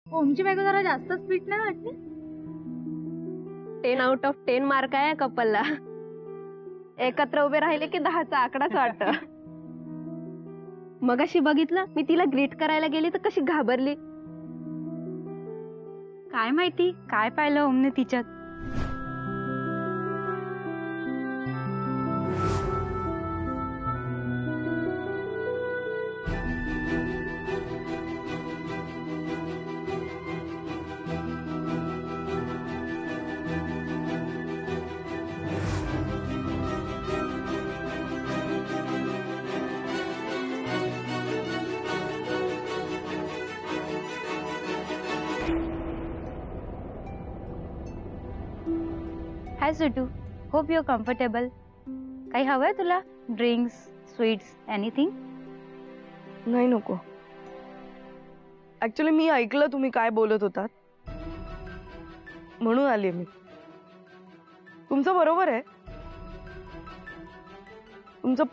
ओमची बायको जरा जास्त स्वीट नाही वाटली? 10 आउट ऑफ 10 मार्क आहे कपलला. एकत्र उभे राहिले की 10चा आकडाच वाटत. मगाशी बघितलं मी तिला ग्रीट करायला गेली तर कशी घाबरली. काय माहिती काय पाहिलं ओमने तिच्यात. हाय सुटू, होप यू कम्फर्टेबल. काही हवंय तुला? Drinks, sweets, anything? नाही नको. ऍक्च्युली मी ऐकलं तुम्ही काय बोलत होतात म्हणून आले मी. तुमचं बरोबर आहे, तुमचं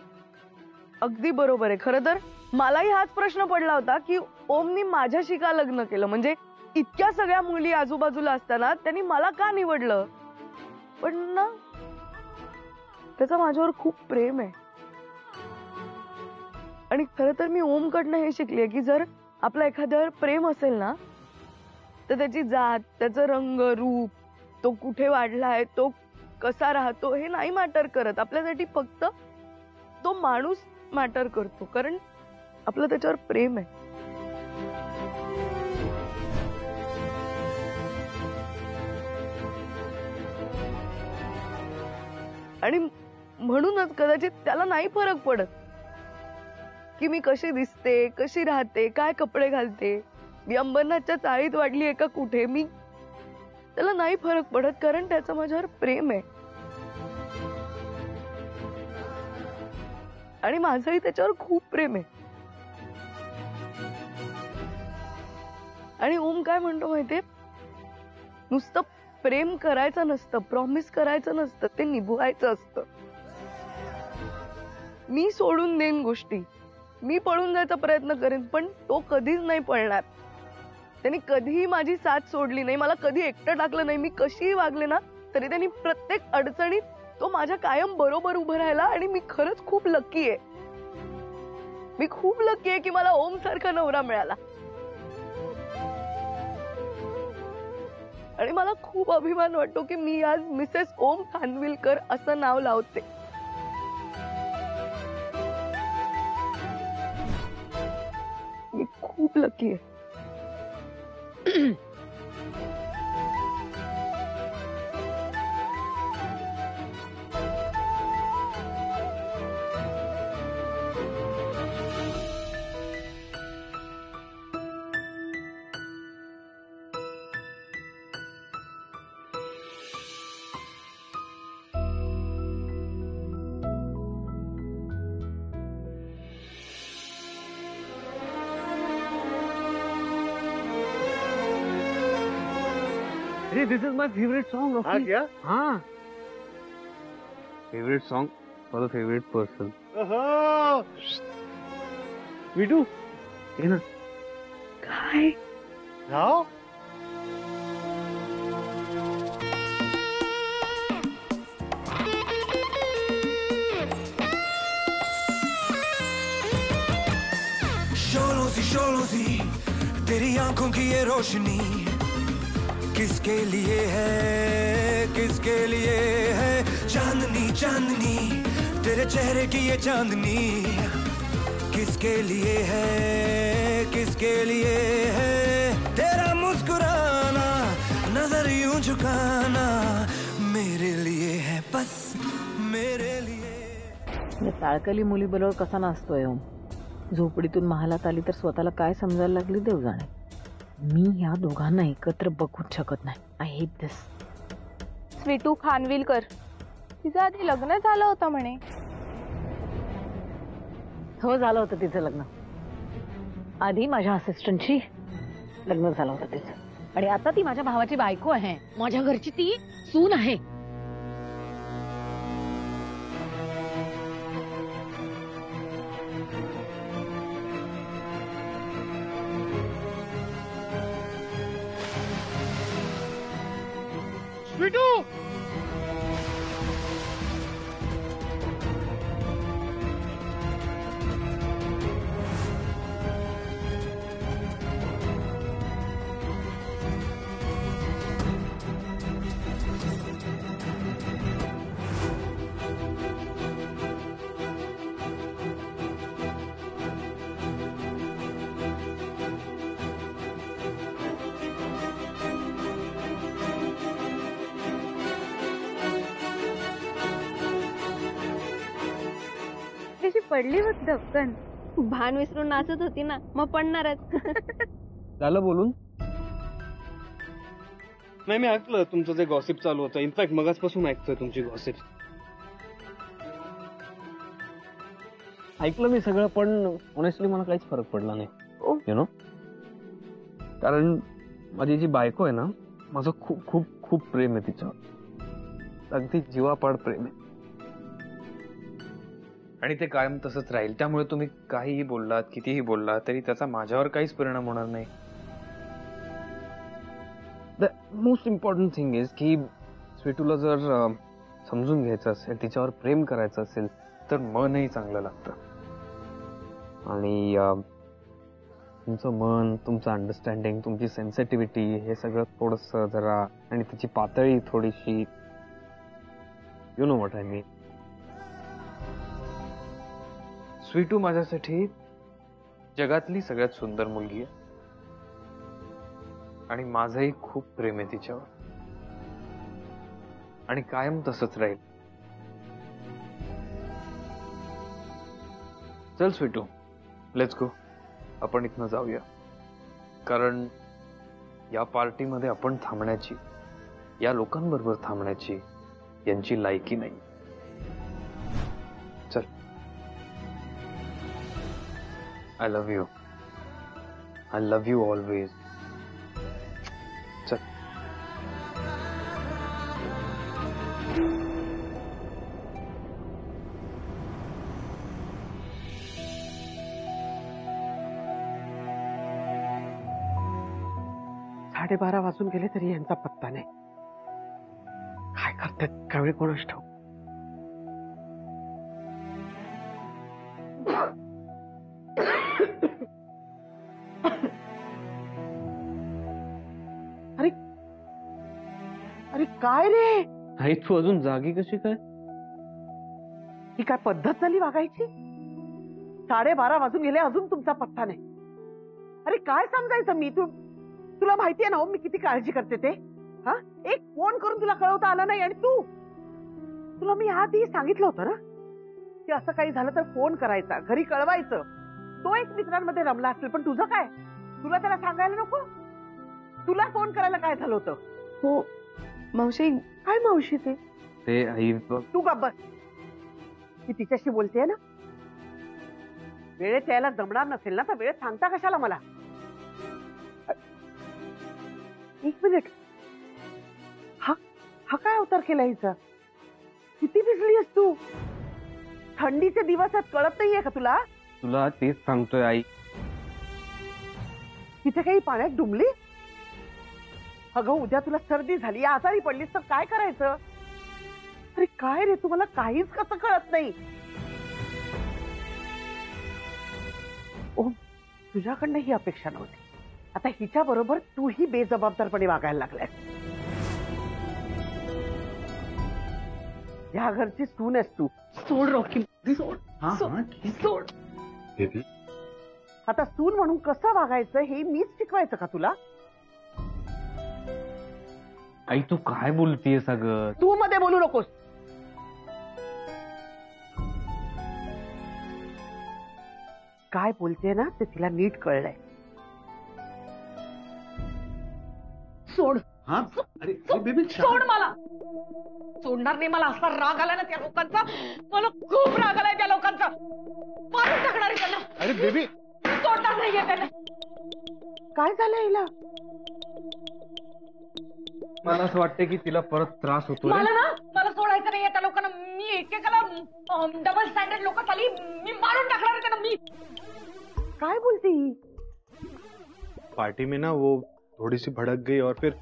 अगदी बरोबर आहे. खरं तर मलाही हाच प्रश्न पडला होता की ओमनी माझ्याशी का लग्न केलं. म्हणजे इतक्या सगळ्या मुली आजूबाजूला असताना त्यांनी मला का निवडलं. पण ना त्याचं माझ्यावर खूप प्रेम आहे. आणि खरं तर मी ओमकडनं हे शिकले की जर आपलं एखाद्यावर प्रेम असेल ना तर त्याची जात, त्याचं रंग, रूप, तो कुठे वाढलाय, तो कसा राहतो हे नाही मॅटर करत. आपल्यासाठी फक्त तो माणूस मॅटर करतो, कारण आपलं त्याच्यावर प्रेम आहे. आणि म्हणूनच कदाचित त्याला नाही फरक पडत की मी कशी दिसते, कशी राहते, काय कपडे घालते, मी अंबरनाथच्या चाळीत वाढली आहे का कुठे. मी त्याला नाही फरक पडत, कारण त्याचं माझ्यावर प्रेम आहे. आणि माझंही त्याच्यावर खूप प्रेम आहे. आणि ओम काय म्हणतो माहितीये, नुसतं प्रेम करायचं नसतं, प्रॉमिस करायचं नसतं, ते निभवायचं असतं. मी सोडून देईन गोष्टी, मी पळून जायचा प्रयत्न करेन, पण तो कधीच नाही पळणार. त्यांनी कधीही माझी साथ सोडली नाही, मला कधी एकटं टाकलं नाही. मी कशीही वागले ना तरी त्यांनी प्रत्येक अडचणीत तो माझ्या कायम बरोबर उभं राहिला. आणि मी खरंच खूप लकी आहे. मी खूप लकी आहे की मला ओम सारखा नवरा मिळाला. आणि मला खूप अभिमान वाटतो की मी आज मिसेस ओम खानविलकर असं नाव लावते. मी खूप लकी आहे. Hey, this is my favorite song. Rocky. क्या? हाँ. Favorite song for the favorite person. We do. है ना? काय Now? शोलों सी तेरी आंखों की ये रोशनी किसके लिए है, किसके लिए है. चांदनी चांदनी तेरे चेहरे की ये चांदनी किसके लिए है, किसके लिए है. तेरा मुस्कुराना, नजर यूं झुकाना मेरे लिए है, बस मेरे लिए. ताळकली मुलीबरोबर कसा नाचतोय ओम. झोपडीतून महालात आली तर स्वतःला काय समजायला लागली देव जाणे. मी या दोघांना एकत्र बघूच शकत नाही. आय हेट दिस. स्वीटू खानविलकर, तिचं आधी लग्न झालं होतं म्हणे. हो, झालं होतं तिचं लग्न. आधी माझ्या असिस्टंटशी लग्न झालं होतं तिचं. आणि आता ती माझ्या भावाची बायको आहे. माझ्या घरची ती सून आहे. स्वीटू कशी पडली होती धपकन. भान विसरून नाचत होती ना, मग पडणारच. झालं बोलून. नाही, मी ऐकलं तुमचं जे गॉसिप चालू होतं. इनफॅक्ट मगाचपासून ऐकतोय तुमची गॉसिप. ऐकलं मी सगळं, पण ऑनेस्टली मला काहीच फरक पडला नाही. यु नो, कारण माझी जी बायको आहे ना, माझं खूप खूप खूप प्रेम आहे तिच्यावर. अगदी जीवापाड प्रेम आहे. आणि ते कायम तसंच राहील. त्यामुळे तुम्ही काहीही बोललात, कितीही बोललात तरी त्याचा माझ्यावर काहीच परिणाम होणार नाही. The most important thing is की स्वीटूला जर समजून घ्यायचं असेल, तिच्यावर प्रेम करायचं असेल, तर मनही चांगलं लागतं. आणि तुमचं मन, तुमचं अंडरस्टँडिंग, तुमची सेन्सिटिव्हिटी, हे सगळं थोडंसं जरा, आणि तिची पातळी थोडीशी, you know what I mean. स्वीटू माझ्यासाठी जगातली सगळ्यात सुंदर मुलगी आहे. आणि माझंही खूप प्रेम आहे तिच्यावर. आणि कायम तसंच राहील. चल स्वीटू, लेट्स गो. आपण इथनं जाऊया. कारण या पार्टीमध्ये आपण थांबण्याची, या लोकांबरोबर थांबण्याची यांची लायकी नाही. चल. I love you. I love you always. चल. साडे 12 वाजून गेले तरी यांचा पत्ता नाही. काय करतात कावेळी कोणास ठाऊक. अरे अरे काय रे, आई तू अजून जागी कशी काय? ही काय पद्धत झाली वागायची? 12:30 वाजून गेले, अजून तुमचा पत्ता नाही. अरे काय समजायचं मी? तुला माहितीये ना हो मी किती काळजी करते ते. हा, एक फोन करून तुला कळवता आला नाही. आणि तुला मी आधी सांगितलं होतं ना की असं काही झालं तर फोन करायचा, घरी कळवायचं. तो एक मित्रांमध्ये रमला असेल, पण तुझं काय? तुला त्याला सांगायला नको? तुला फोन करायला काय झालं होतं? हो मावशी. काय मावशी ते आई तू गप्प बस. ती तिच्याशी बोलतेय ना. वेळेत यायला जमणार नसेल ना तर वेळेत सांगता कशाला मला? एक मिनिट. हा काय अवतार केला हिचा? किती भिजलीस तू? थंडीचे दिवस आहेत, कळत नाहीये का तुला? तुला तेच सांगतोय आई. तिथे काही पाण्यात डुंबली? अगं उद्या तुला सर्दी झाली, आजारी पडलीस तर काय करायचं? अरे काय रे, तुम्हाला काहीच कसं कळत नाही? ओ, तुझ्याकडनं ही अपेक्षा नव्हती. आता हिच्या बरोबर तूही बेजबाबदारपणे वागायला लागलाय. या घरची सून आहेस तू. सोड रॉकी, सोड. सोड. आता सून म्हणून कसं वागायचं हे मीच शिकवायचं का तुला? आई तू काय बोलतीयस अगं? तू मध्ये बोलू नकोस. काय बोलते ना ते तिला नीट कळलंय. सोड. अरे बेबी, सोड मला. सोडणार नाही मला. असा राग आला ना त्या लोकांचा, मला खूप राग आलाय त्या लोकांचा. मारून टाकणार आहे त्यांना. अरे बेबी, सोडणार नाहीये त्यांना. काय झालं हिला? मला असं वाटतं की तिला परत त्रास होतो. मला सोडायचं नाहीये त्या लोकांना. मी एकेकाला डबल स्टँडर्ड लोक खाली मी मारून टाकणार आहे त्यांना. मी काय बोलते ही? पार्टी में ना वो थोड़ी सी भड़क गई और फिर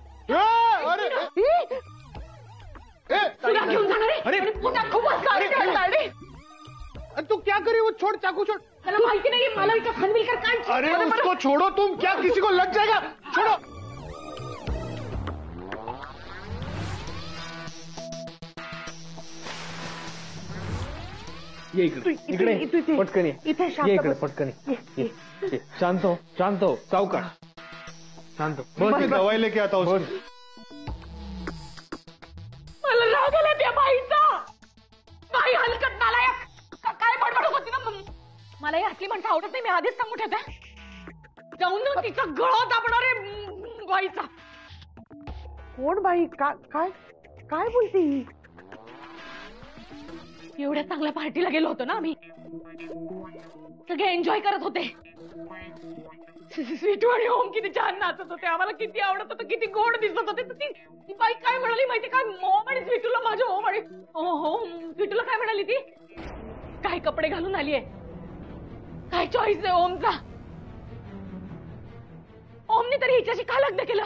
तुला घेऊन जाणार आहे. अरे! आणि पुन्हा खूप गाडी काढली. तू क्या करी वो छोड़ चाकू छोड़. त्याला माहिती नाही मला इथं खानविलकर काय. अरे उसको छोड़ो तुम क्या किसी को लग जाएगा. छोड़ो. ये इकडे इकडे पटकन ये. इथे ये शांत इकडे बस. पटकन ये. ये. शांत हो सावकाश शांत हो. बस दवाई लेके आता हूँ. मला राग आला त्या बाईचा. बाई हलकत नालायक. काय बडबड होती ना. मला ही असली माणसं आवडत नाही. मी आधीच सांगून ठेवते. जाऊन ना तिचा गळा दाबणार आहे बाईचा. कोण बाई काय काय बोलते ही? एवढ्या चांगल्या पार्टीला गेलो होतो ना आम्ही. सगळे एन्जॉय करत होते. स्वीटू आणि ओम किती छान नाचत होते. आम्हाला किती आवडत होतं. किती गोड दिसत होते. ती बाई काय म्हणाली माहिती काय. ओम आणि स्वीटूला माझ्या ओम आणि हो स्वीटूला काय म्हणाली ती. काय कपडे घालून आलीये. काय चॉईस आहे ओमचा. ओमने तरी हिच्याशी का लग्न केलं.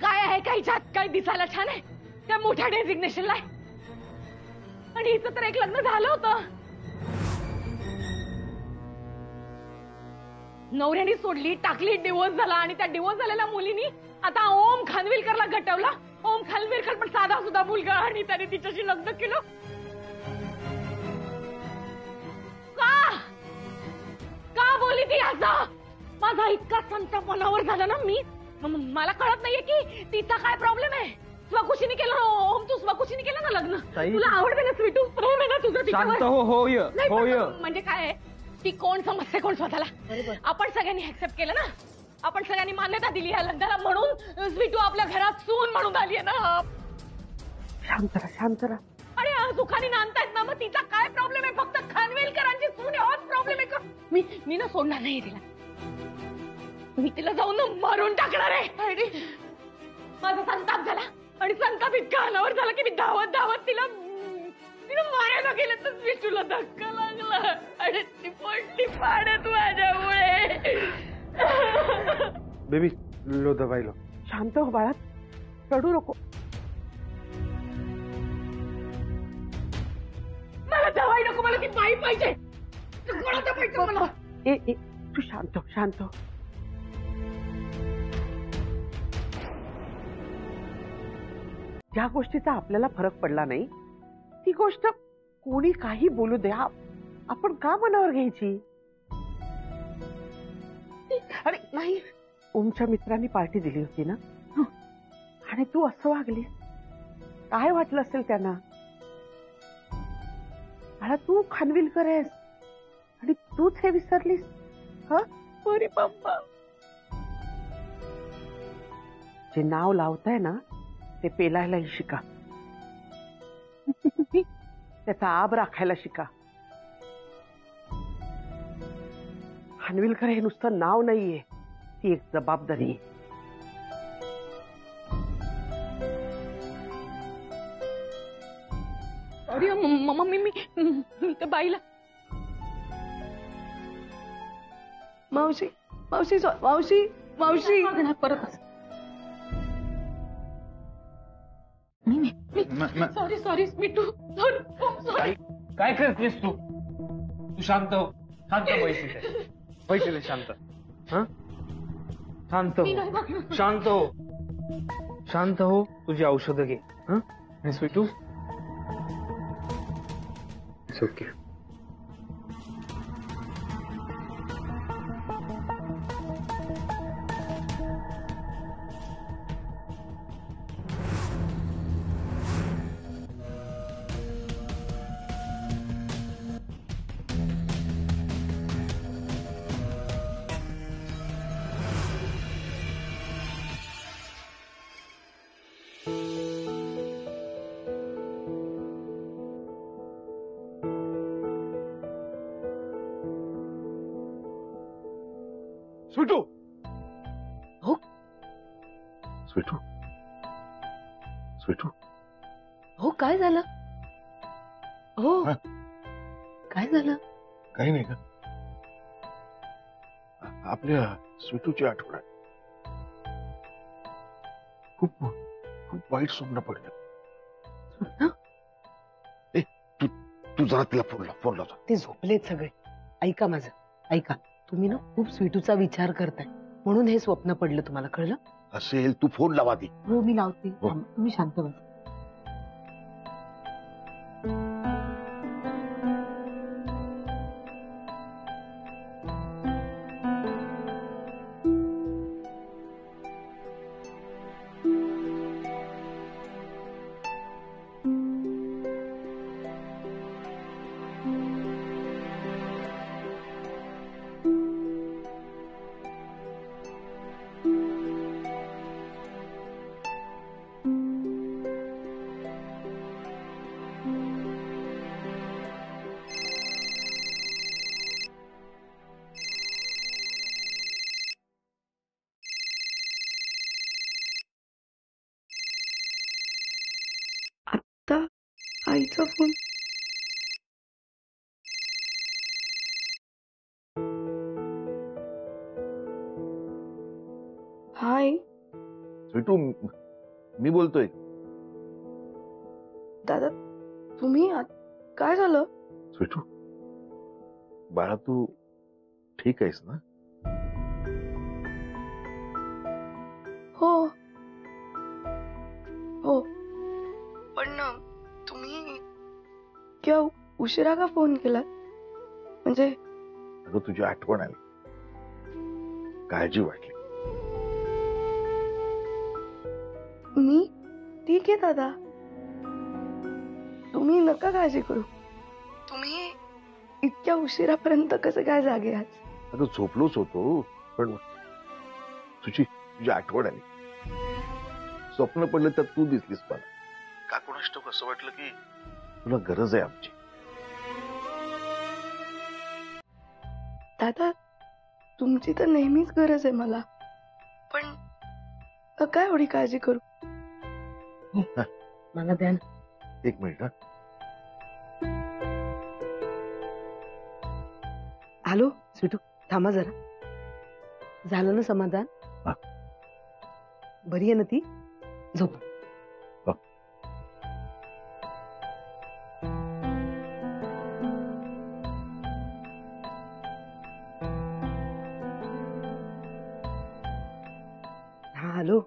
काय आहे काय हिच्यात. काय दिसायला छान आहे. त्या मोठ्या डेझिग्नेशनला आहे. आणि हिचं तर एक लग्न झालं होतं. नवऱ्याने सोडली टाकली. डिवोर्स झाला. आणि त्या डिवोर्स झालेल्या मुलीनी आता ओम खानविलकरला गटवला. ओम खानविलकर पण साधा सुद्धा मुलगा. आणि त्याने तिच्याशी लग्न केलं. का बोली ती असं. माझा इतका संताप मनावर झाला ना. मला कळत नाहीये की तिचा काय प्रॉब्लेम आहे. स्वकुशीने केलं. ओम तू स्वकुशीने केलं ना लग्न. तुला आवडते ना स्वीटू. प्रेम आहे ना तुझं तिच्यावर. शांत हो. म्हणजे काय आहे ती कोण समजते कोण स्वतःला. आपण सगळ्यांनी ऍक्सेप्ट केलं ना. आपण सगळ्यांनी मान्यता दिली या लग्नाला. म्हणून स्वीटू आपल्या घरात सून म्हणून आली आहे ना. शांत राहा. आणि सुखाने नांदतायत ना. मग तिचा काय प्रॉब्लेम आहे. फक्त खानवेलकरांची सून हाच प्रॉब्लेम आहे का. मी ना सोडणार नाही तिला. मी तिला जाऊन मारून टाकणार आहे. माझा संताप झाला. आणि संताप इतका अनावर झाला की मी धावत तिला मारायला गेले तर स्वीटूला धक्का लागला. आणि ती पडली पाण्यात माझ्यामुळे. बेबी लो दवाई लो. शांत हो बाळा. रडू नको. मला दवाई नको. मला ती बाई पाहिजे. कोणाचा पाहिजे मला. तू शांत हो. ज्या गोष्टीचा आपल्याला फरक पडला नाही ती गोष्ट कोणी काही बोलू द्या आपण का मनावर घ्यायची. अरे नाही. ओमच्या मित्रांनी पार्टी दिली होती ना. आणि तू असं वागलीस. काय वाटलं असेल त्यांना. मला तू खानविलकर आहेस आणि तूच हे विसरलीस. अरे बाप्पा. जे नाव लावताय ना ते पेलायलाही शिका. त्याचा आब राखायला शिका. खानविलकर हे नुसतं नाव नाहीये. ती एक जबाबदारी आहे. अरे मम्मी मी त्या बाईला. मावशी मावशी मावशी मावशी परत. सॉरी स्वीटू. सॉरी. काय करतेस तू. शांत हो. पैसे शांत. शांत हो. तुझी औषधं घे. आणि स्वीटू इट्स ओके. स्वीटू. हो स्वीटू. स्वीटू. हो काय झालं. हो हा? काय झालं. काही नाही का. आपल्या स्वीटूची आठवण आहे. खूप खूप वाईट स्वप्न पडलं. तू जरा तिला फोन लाव. ते झोपलेत सगळे. ऐका माझं, ऐका. तुम्ही ना खूप स्वीटूचा विचार करताय म्हणून हे स्वप्न पडलं. तुम्हाला कळलं असेल? तू फोन लावा ती. हो मी लावते. हो. तुम्ही शांत बसा. आईचा फोन. हाय स्वीटू, मी बोलतोय. दादा, तुम्ही काय झालं? स्वीटू, बाळा तू ठीक आहेस ना? हो हो, पण तुम्ही क्या उशिरा का फोन केला? म्हणजे अगं तुझी आठवण आली, काळजी वाटली. मी ठीक आहे दादा, तुम्ही नका काळजी करू. तुम्ही इतक्या उशिरापर्यंत कसं काय जागे आज? अगं झोपलोच होतो, पण तुझी आठवण आली. स्वप्न पडलं तर तू दिसलीस मला. का कोणास ठाऊक असं वाटलं की तुला गरज आहे आमची. दादा, तुमची तर नेहमीच गरज आहे मला, पण काय एवढी काळजी करू? मला द्या ना. एक मिनिट. हॅलो स्वीटू, थांबा जरा. झालं ना समाधान? हा. बरी आहे ना ती? झोप. हा हॅलो.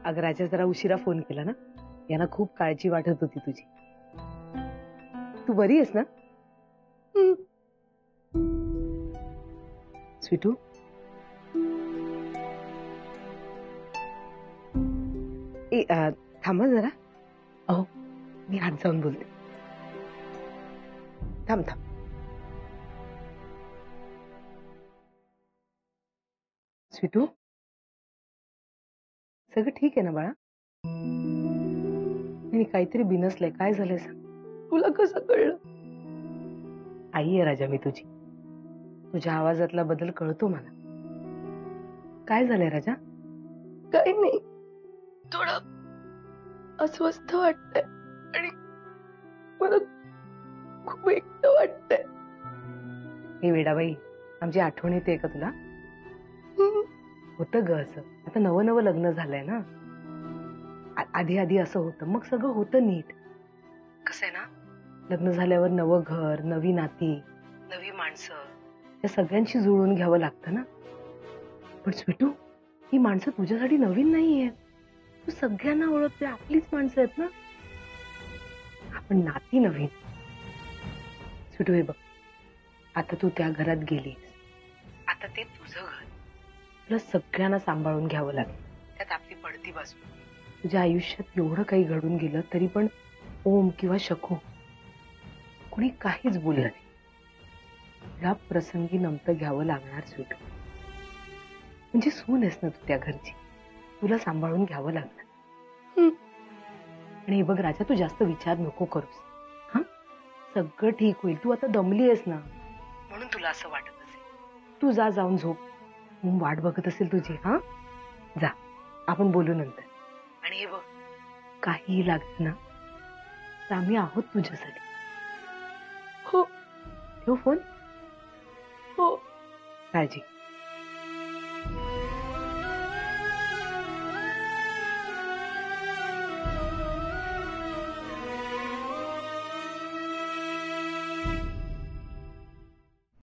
अगं राजा, जरा उशिरा फोन केला ना. यांना खूप काळजी वाटत होती तुझी. तू बरी आहेस ना? स्वीटू, थांबा जरा. अहो मी हात जाऊन बोलते. थांब थांब. स्वीटू, सगळं ठीक आहे ना बाळा? नाही, काहीतरी बिनसलंय. काय झालंय सांग. तुला कसं कळलं? आई आहे राजा मी तुझी. तुझ्या आवाजातला बदल कळतो मला. काय झालंय राजा? काही नाही, थोडं अस्वस्थ वाटतंय आणि मला खूप एकटं वाटतंय. हे वेडाबाई, आमची आठवण येते का तुला? होतं ग असं. आता नवं नवं लग्न झालंय ना. आधी आधी असं होतं, मग सगळं होतं नीट. कसं आहे ना, लग्न झाल्यावर नवं घर, नवी नाती, नवी माणसं, त्या सगळ्यांशी जुळून घ्यावं लागतं ना. पण स्वीटू, ही माणसं तुझ्यासाठी नवीन नाहीये. तू सगळ्यांना ओळखते, आपलीच माणसं आहेत ना. आपण नाती नवीन. स्वीटू, हे बघ, आता तू त्या घरात गेलीस, आता ते तुझं घर. तुला सगळ्यांना सांभाळून घ्यावं लागेल. त्यात आपली पडती बाजू. तुझ्या आयुष्यात एवढं काही घडून गेलं तरी पण ओम किंवा शकू कुणी काहीच बोललं नाही. या प्रसंगी नमतं घ्यावं लागणार स्वीटू. म्हणजे सून आहेस ना तू त्या घरची, तुला सांभाळून घ्यावं लागणार. आणि हे बघ राजा, तू जास्त विचार नको करूस. हा, सगळं ठीक होईल. तू आता दमली आहेस ना, म्हणून तुला असं वाटत असेल. तू जा, जाऊन झोप. वाट बघत असेल तुझी. हा, जा, आपण बोलू नंतर. आणि हे बघ, काहीही लागलं ना तर आम्ही आहोत तुझ्यासाठी. हो. ठेवू फोन? हो. काळजी.